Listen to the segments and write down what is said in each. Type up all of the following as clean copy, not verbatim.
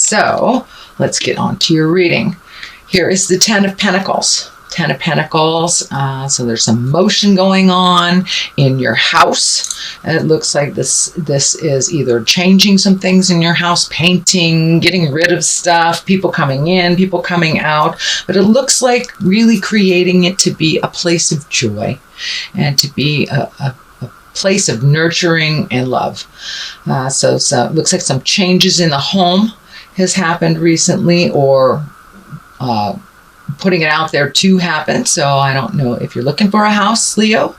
So let's get on to your reading. Here is the Ten of Pentacles. Ten of Pentacles. So there's some motion going on in your house. It looks like this is either changing some things in your house, painting, getting rid of stuff, people coming in, people coming out. But it looks like really creating it to be a place of joy and to be a place of nurturing and love. So it looks like some changes in the home has happened recently, or putting it out there to happen. So I don't know if you're looking for a house, Leo,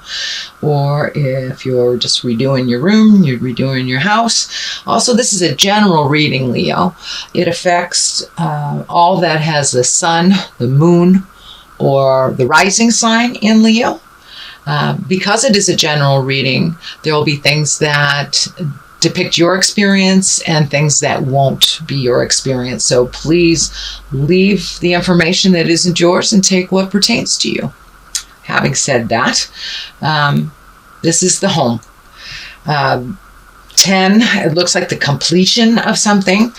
or if you're just redoing your room, you're redoing your house. Also, this is a general reading, Leo. It affects all that has the sun, the moon, or the rising sign in Leo. Because it is a general reading, there will be things that depict your experience and things that won't be your experience. So please leave the information that isn't yours and take what pertains to you. Having said that, this is the home. 10, it looks like the completion of something.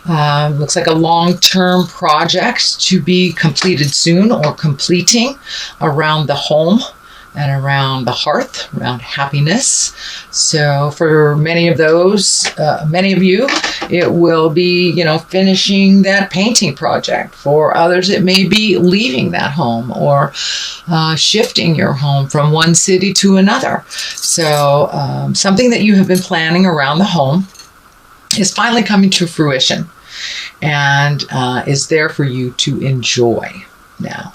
Looks like a long-term project to be completed soon, or completing around the home and around the hearth, around happiness. So for many of you, it will be, finishing that painting project. For others, it may be leaving that home, or shifting your home from one city to another. So something that you have been planning around the home is finally coming to fruition and is there for you to enjoy now.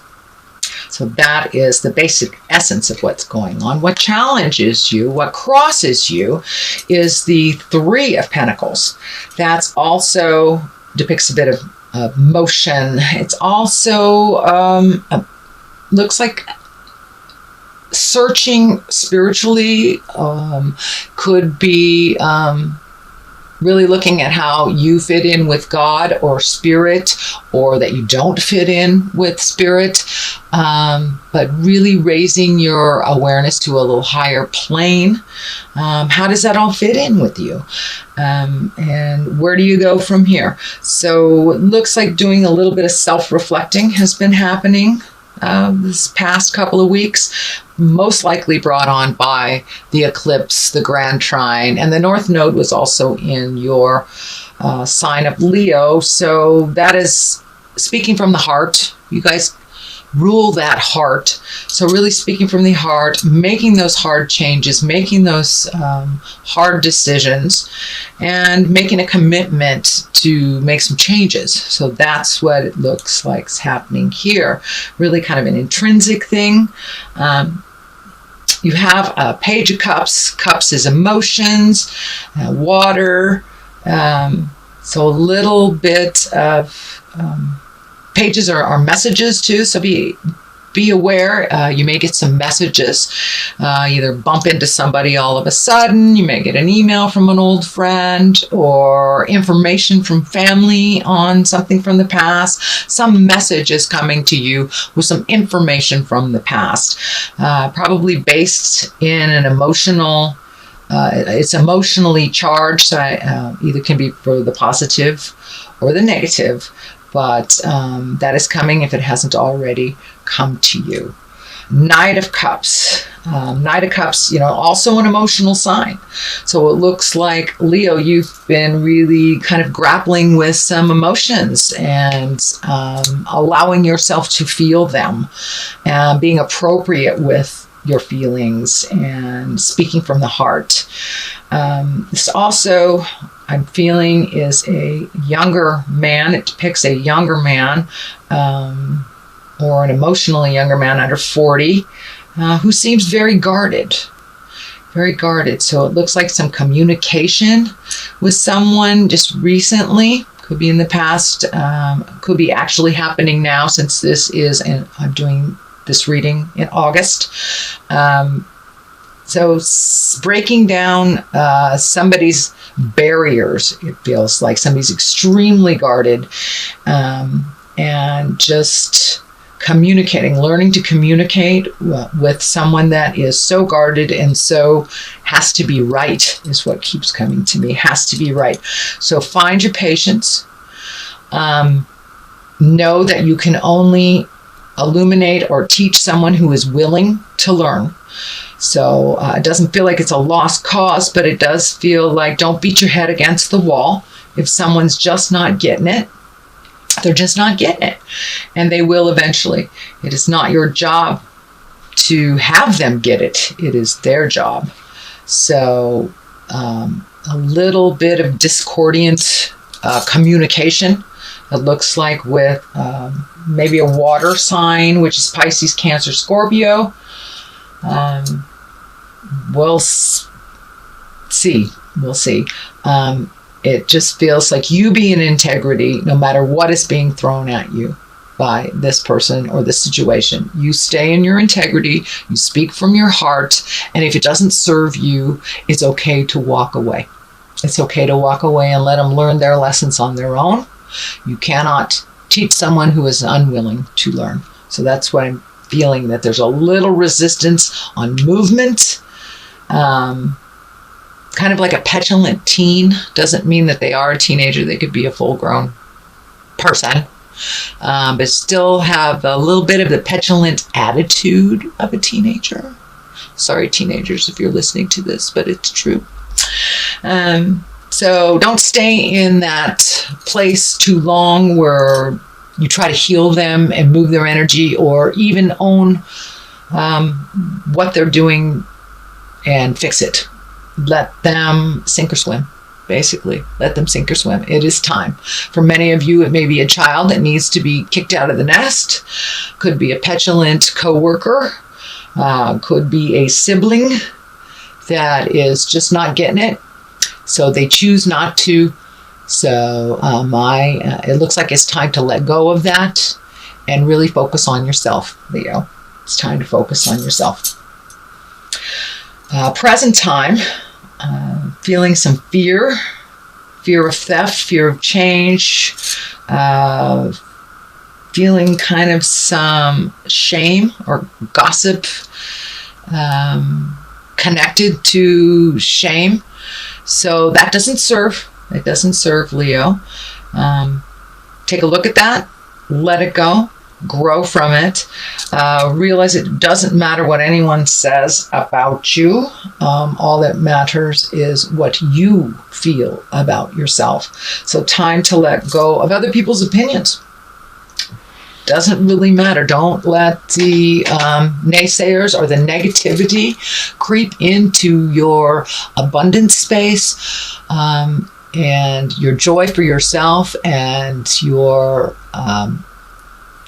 So that is the basic essence of what's going on. What challenges you, what crosses you, is the Three of Pentacles. That's also depicts a bit of motion. It's also looks like searching spiritually. Could be really looking at how you fit in with God or spirit, or that you don't fit in with spirit, but really raising your awareness to a little higher plane. How does that all fit in with you? And where do you go from here? So it looks like doing a little bit of self-reflecting has been happening this past couple of weeks, most likely brought on by the eclipse, the grand trine, and the North Node was also in your sign of Leo. So that is speaking from the heart. You guys rule that heart. So really speaking from the heart, making those hard changes, making those hard decisions, and making a commitment to make some changes. So that's what it looks like is happening here. Really kind of an intrinsic thing. You have a Page of Cups. Cups is emotions, water. So a little bit of pages are messages too. So be aware. You may get some messages. Either bump into somebody all of a sudden. You may get an email from an old friend, or information from family on something from the past. Some message is coming to you with some information from the past, probably based in an emotional. It's emotionally charged, so either can be for the positive or the negative. But that is coming if it hasn't already come to you. Knight of Cups. Knight of Cups, also an emotional sign. So it looks like, Leo, you've been really kind of grappling with some emotions and allowing yourself to feel them, being appropriate with your feelings and speaking from the heart. This also, I'm feeling, is a younger man. It depicts a younger man, or an emotionally younger man under 40, who seems very guarded. Very guarded. So it looks like some communication with someone just recently. Could be in the past. Could be actually happening now, since this is, and I'm doing this reading in August. So breaking down somebody's barriers, it feels like somebody's extremely guarded, and just communicating, learning to communicate with someone that is so guarded and so has to be right is what keeps coming to me, has to be right. So find your patience, Know that you can only illuminate or teach someone who is willing to learn. So it doesn't feel like it's a lost cause, but it does feel like don't beat your head against the wall. If someone's just not getting it, they're just not getting it. And they will eventually. It is not your job to have them get it. It is their job. So a little bit of discordant communication. It looks like with maybe a water sign, which is Pisces, Cancer, Scorpio. We'll see. We'll see. It just feels like you be in integrity no matter what is being thrown at you by this person or this situation. You stay in your integrity. You speak from your heart. And if it doesn't serve you, it's okay to walk away. It's okay to walk away and let them learn their lessons on their own. You cannot teach someone who is unwilling to learn. So that's why I'm feeling that there's a little resistance on movement. Kind of like a petulant teen. Doesn't mean that they are a teenager. They could be a full-grown person. But still have a little bit of the petulant attitude of a teenager. Sorry, teenagers, if you're listening to this, but it's true. So don't stay in that place too long where you try to heal them and move their energy or even own what they're doing and fix it. Let them sink or swim, basically. Let them sink or swim. It is time. For many of you, it may be a child that needs to be kicked out of the nest. Could be a petulant coworker. Could be a sibling that is just not getting it. So they choose not to. So it looks like it's time to let go of that and really focus on yourself, Leo. It's time to focus on yourself. Present time, feeling some fear of theft, fear of change, feeling kind of some shame or gossip connected to shame. So that doesn't serve. It doesn't serve, Leo. Take a look at that. Let it go. Grow from it. Realize it doesn't matter what anyone says about you. All that matters is what you feel about yourself. So time to let go of other people's opinions. Doesn't really matter. Don't let the naysayers or the negativity creep into your abundance space and your joy for yourself and your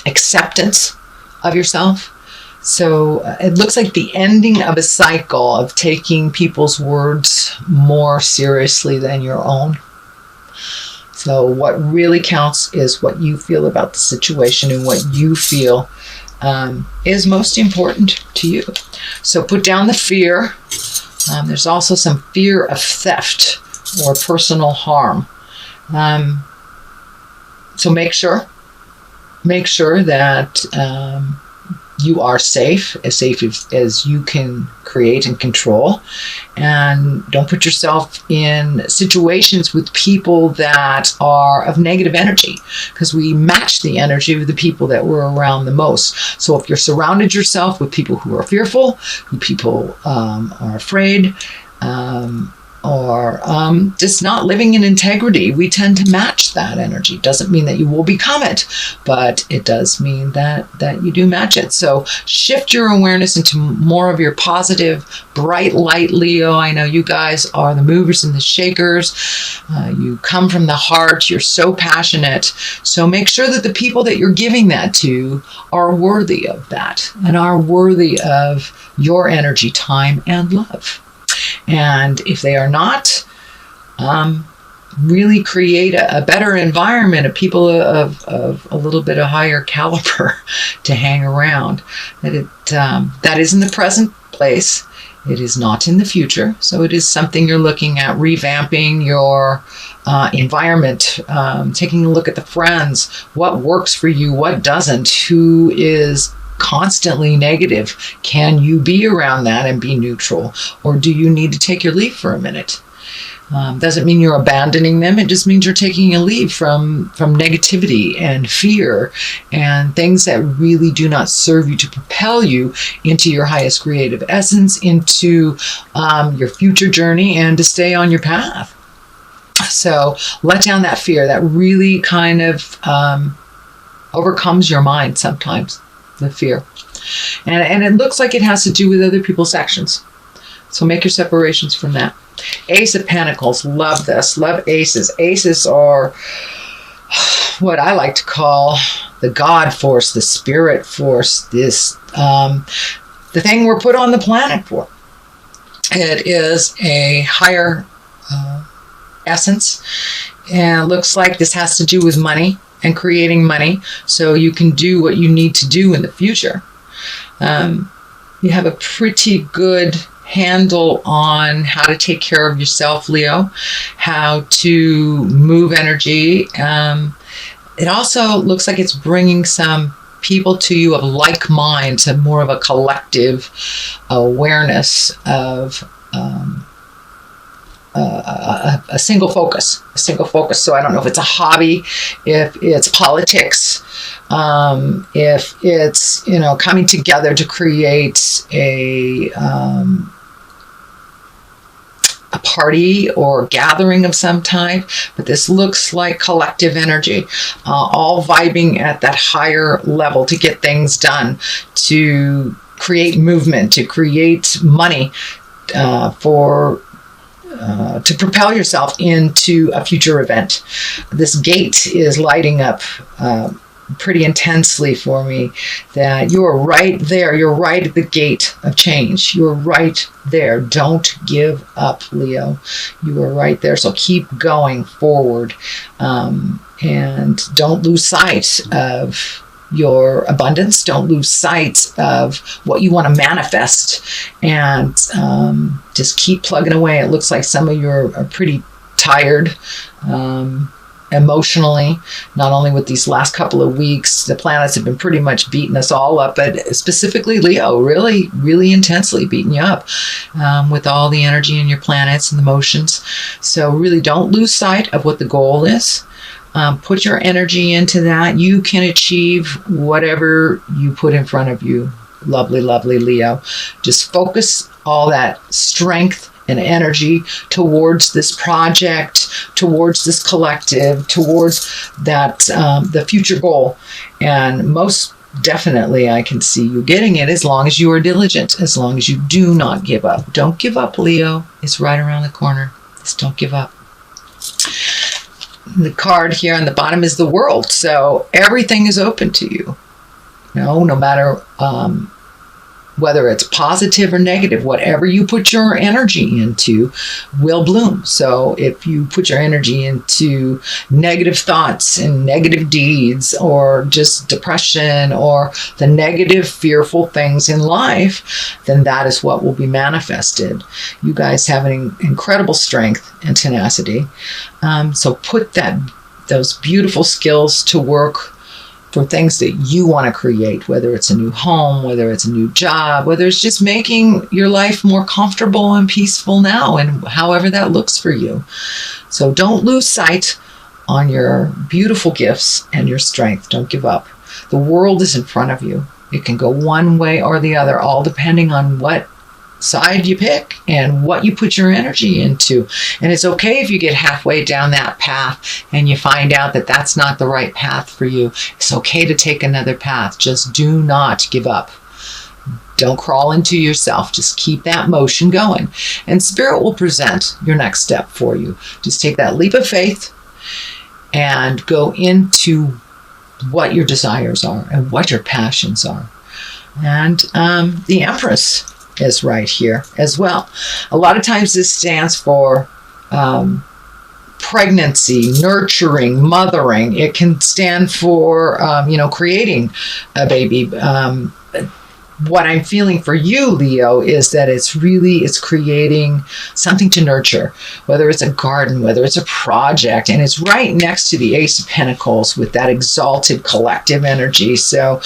acceptance of yourself. So it looks like the ending of a cycle of taking people's words more seriously than your own. So what really counts is what you feel about the situation and what you feel is most important to you. So put down the fear. There's also some fear of theft or personal harm. So make sure that you are safe as you can create and control. And don't put yourself in situations with people that are of negative energy, because we match the energy of the people that we're around the most. So if you're surrounded yourself with people who are fearful, who people are afraid, or just not living in integrity, we tend to match that energy. Doesn't mean that you will become it, but it does mean that you do match it. So shift your awareness into more of your positive, bright light, Leo. I know you guys are the movers and the shakers. You come from the heart. You're so passionate. So make sure that the people that you're giving that to are worthy of that and are worthy of your energy, time, and love. And if they are not, really create a better environment of people of a little bit of higher caliber to hang around. That is in the present place. It is not in the future. So it is something you're looking at, revamping your environment, taking a look at the friends, what works for you, what doesn't, who is constantly negative. Can you be around that and be neutral? Or do you need to take your leave for a minute? Doesn't mean you're abandoning them. It just means you're taking a leave from negativity and fear and things that really do not serve you to propel you into your highest creative essence, into your future journey, and to stay on your path. So let down that fear that really kind of overcomes your mind sometimes, the fear. And it looks like it has to do with other people's actions. So make your separations from that. Ace of Pentacles, love this. Love aces. Aces are what I like to call the God force, the spirit force, this the thing we're put on the planet for. It is a higher essence, and it looks like this has to do with money and creating money so you can do what you need to do in the future. You have a pretty good handle on how to take care of yourself, Leo, how to move energy. It also looks like it's bringing some people to you of like mind, to more of a collective awareness of a single focus. So I don't know if it's a hobby, if it's politics, if it's, coming together to create a party or gathering of some type, but this looks like collective energy, all vibing at that higher level to get things done, to create movement, to create money, to propel yourself into a future event. This gate is lighting up pretty intensely for me, that you're right there. You're right at the gate of change. You're right there. Don't give up, Leo. You are right there. So keep going forward, and don't lose sight of your abundance. Don't lose sight of what you want to manifest, and just keep plugging away. It looks like some of you are pretty tired emotionally, not only with these last couple of weeks. The planets have been pretty much beating us all up, but specifically Leo, really, really intensely beating you up with all the energy in your planets and the motions. So really don't lose sight of what the goal is. Put your energy into that. You can achieve whatever you put in front of you. Lovely, lovely Leo. Just focus all that strength and energy towards this project, towards this collective, towards that the future goal. And most definitely I can see you getting it as long as you are diligent, as long as you do not give up. Don't give up, Leo. It's right around the corner. Just don't give up. The card here on the bottom is the world. So everything is open to you. No matter whether it's positive or negative, whatever you put your energy into will bloom. So if you put your energy into negative thoughts and negative deeds, or just depression, or the negative, fearful things in life, then that is what will be manifested. You guys have an incredible strength and tenacity. So put those beautiful skills to work for things that you want to create, whether it's a new home, whether it's a new job, whether it's just making your life more comfortable and peaceful now, and however that looks for you. So don't lose sight on your beautiful gifts and your strength. Don't give up. The world is in front of you. It can go one way or the other, all depending on what side you pick and what you put your energy into. And it's okay if you get halfway down that path and you find out that that's not the right path for you. It's okay to take another path. Just do not give up. Don't crawl into yourself. Just keep that motion going, and Spirit will present your next step for you. Just take that leap of faith and go into what your desires are and what your passions are. And the Empress is right here as well. A lot of times this stands for pregnancy, nurturing, mothering. It can stand for, creating a baby. What I'm feeling for you, Leo, is that it's creating something to nurture, whether it's a garden, whether it's a project, and it's right next to the Ace of Pentacles with that exalted collective energy. So,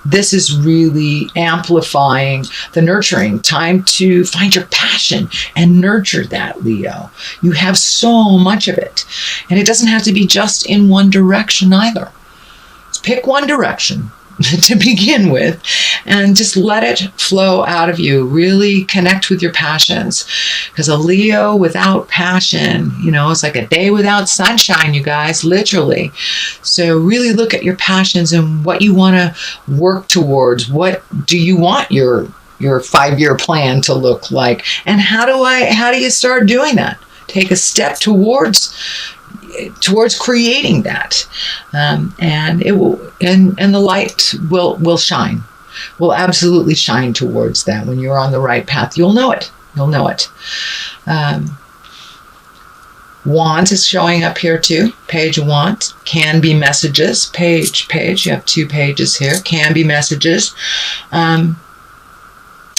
this is really amplifying the nurturing. Time to find your passion and nurture that, Leo. You have so much of it. And it doesn't have to be just in one direction either. Just pick one direction to begin with and just let it flow out of you. Really connect with your passions, because a Leo without passion, it's like a day without sunshine, you guys, literally. So really look at your passions and what you want to work towards. What do you want your 5-year plan to look like, and how do you start doing that? Take a step towards creating that, and it will, and the light will shine, will absolutely shine towards that. When you're on the right path, you'll know it. Wands is showing up here too. Page of Wands can be messages. Page. You have 2 pages here. Can be messages.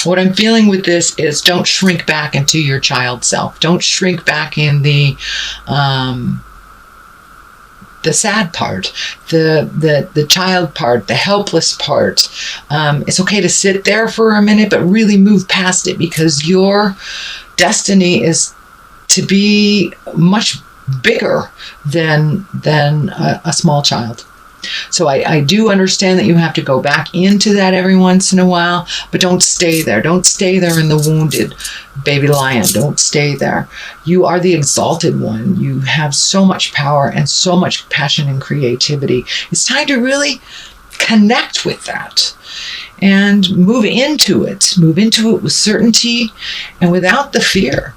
What I'm feeling with this is, don't shrink back into your child self. Don't shrink back in the sad part, the child part, the helpless part. It's okay to sit there for a minute, but really move past it, because your destiny is to be much bigger than a small child. So I do understand that you have to go back into that every once in a while, but don't stay there. Don't stay there in the wounded baby lion. Don't stay there. You are the exalted one. You have so much power and so much passion and creativity. It's time to really connect with that and move into it. Move into it with certainty and without the fear.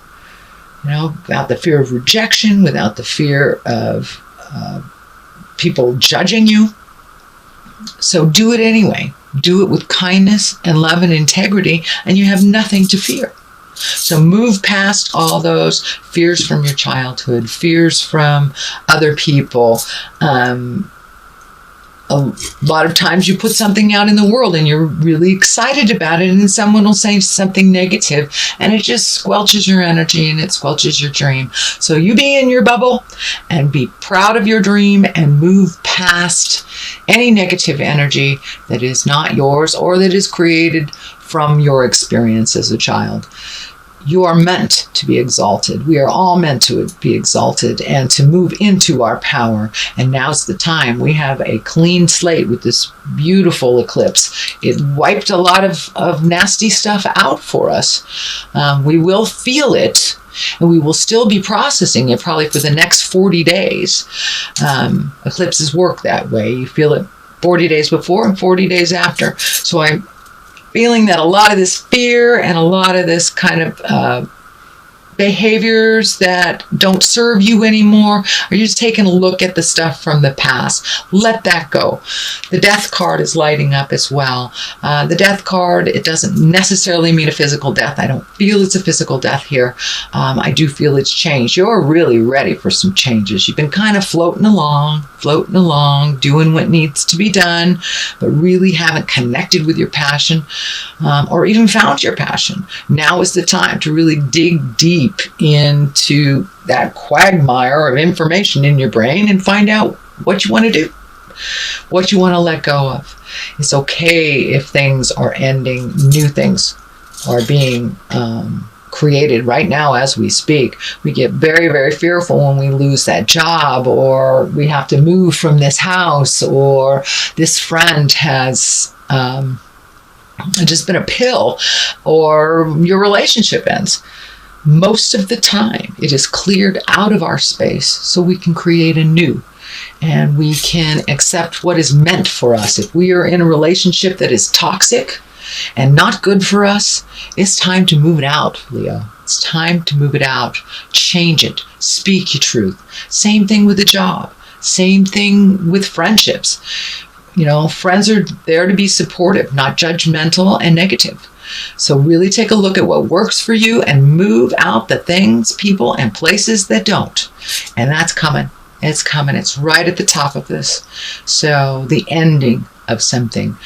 Without the fear of rejection, without the fear of people judging you. So do it anyway. Do it with kindness and love and integrity, and you have nothing to fear. So move past all those fears from your childhood, fears from other people. A lot of times you put something out in the world and you're really excited about it, and then someone will say something negative, and it just squelches your energy and it squelches your dream. So you be in your bubble and be proud of your dream and move past any negative energy that is not yours or that is created from your experience as a child. You are meant to be exalted. We are all meant to be exalted and to move into our power. And now's the time. We have a clean slate with this beautiful eclipse. It wiped a lot of nasty stuff out for us. We will feel it, and we will still be processing it probably for the next 40 days. Eclipses work that way. You feel it 40 days before and 40 days after. So I'm feeling that a lot of this fear and a lot of this kind of behaviors that don't serve you anymore, or you're just taking a look at the stuff from the past. Let that go. The death card is lighting up as well. The death card, it doesn't necessarily mean a physical death. I don't feel it's a physical death here. I do feel it's change. You're really ready for some changes. You've been kind of floating along, doing what needs to be done, but really haven't connected with your passion, or even found your passion. Now is the time to really dig deep into that quagmire of information in your brain and find out what you want to do, what you want to let go of. It's okay if things are ending, new things are being created right now as we speak. We get very, very fearful when we lose that job, or we have to move from this house, or this friend has just been a pill, or your relationship ends. Most of the time, it is cleared out of our space so we can create a new, and we can accept what is meant for us. If we are in a relationship that is toxic and not good for us, it's time to move it out, Leo. It's time to move it out. Change it. Speak your truth. Same thing with a job. Same thing with friendships. Friends are there to be supportive, not judgmental and negative. So really take a look at what works for you and move out the things, people, and places that don't. And that's coming. It's coming. It's right at the top of this. So the ending of something.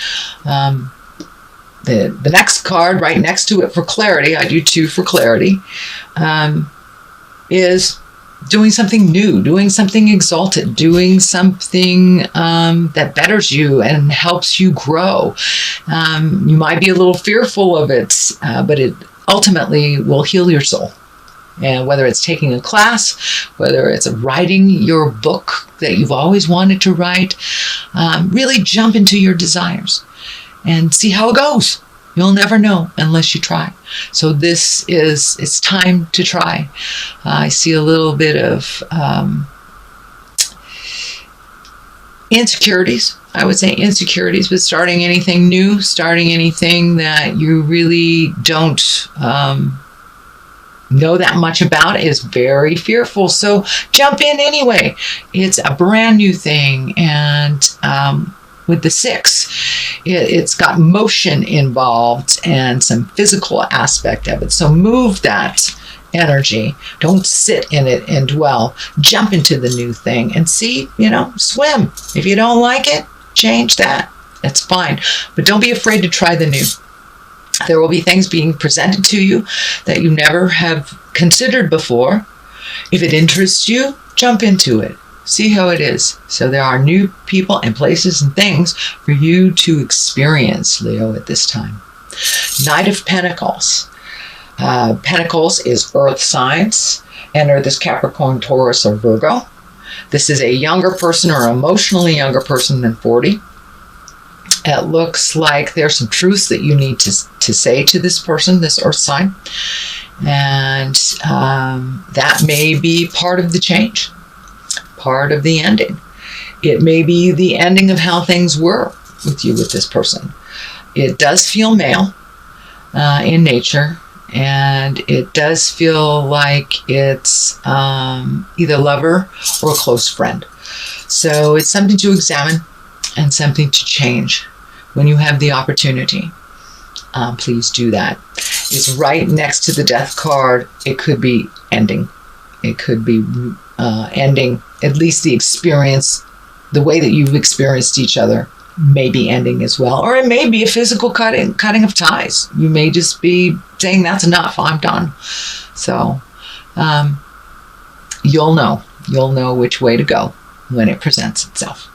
The next card right next to it for clarity, I do 2 for clarity, is doing something new, doing something exalted, doing something that betters you and helps you grow. You might be a little fearful of it, but it ultimately will heal your soul. And whether it's taking a class, whether it's writing your book that you've always wanted to write, really jump into your desires and see how it goes. You'll never know unless you try. So it's time to try. I see a little bit of insecurities. I would say insecurities with starting anything new, starting anything that you really don't know that much about is very fearful. So jump in anyway. It's a brand new thing. And with the 6, it's got motion involved and some physical aspect of it. So move that energy. Don't sit in it and dwell. Jump into the new thing and see, swim. If you don't like it, change that. That's fine. But don't be afraid to try the new. There will be things being presented to you that you never have considered before. If it interests you, jump into it. See how it is. So there are new people and places and things for you to experience, Leo, at this time. Knight of Pentacles. Pentacles is earth signs. Enter this Capricorn, Taurus, or Virgo. This is a younger person or emotionally younger person than 40. It looks like there's some truths that you need to say to this person, this earth sign. And that may be part of the change, part of the ending. It may be the ending of how things were with you, with this person. It does feel male in nature, and it does feel like it's either lover or a close friend. So it's something to examine and something to change. When you have the opportunity, please do that. It's right next to the death card. It could be ending. It could be ending, at least the experience, the way that you've experienced each other may be ending as well. Or it may be a physical cutting of ties. You may just be saying, that's enough, I'm done. So you'll know which way to go when it presents itself.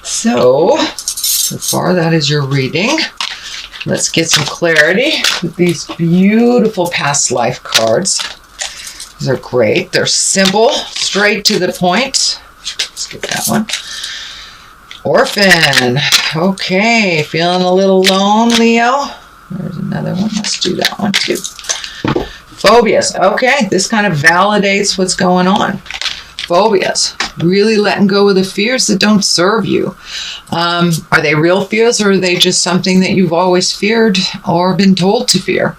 So far, that is your reading. Let's get some clarity with these beautiful past life cards. These are great. They're simple, straight to the point. Let's get that one. Orphan. Okay, feeling a little alone, Leo? There's another one. Let's do that one too. Phobias. Okay, this kind of validates what's going on. Phobias. Really letting go of the fears that don't serve you. Are they real fears, or are they just something that you've always feared or been told to fear?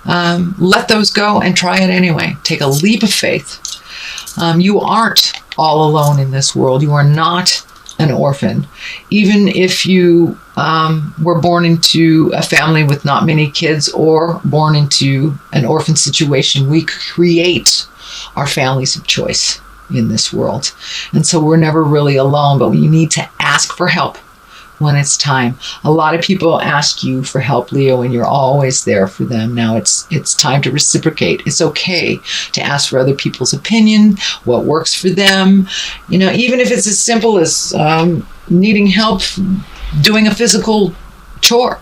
Let those go and try it anyway. Take a leap of faith. You aren't all alone in this world. You are not an orphan. Even if you were born into a family with not many kids or born into an orphan situation, we create our families of choice in this world. And so we're never really alone, but you need to ask for help when it's time. A lot of people ask you for help, Leo, and you're always there for them. Now it's time to reciprocate. It's okay to ask for other people's opinion, what works for them. Even if it's as simple as needing help doing a physical chore.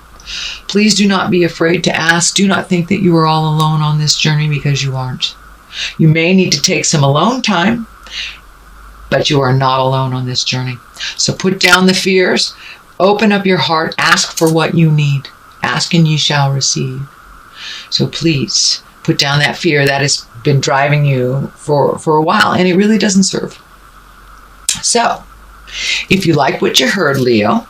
Please do not be afraid to ask. Do not think that you are all alone on this journey, because you aren't. You may need to take some alone time, but you are not alone on this journey. So put down the fears, open up your heart, ask for what you need. Ask and you shall receive. So please put down that fear that has been driving you for a while, and it really doesn't serve. So if you like what you heard, Leo,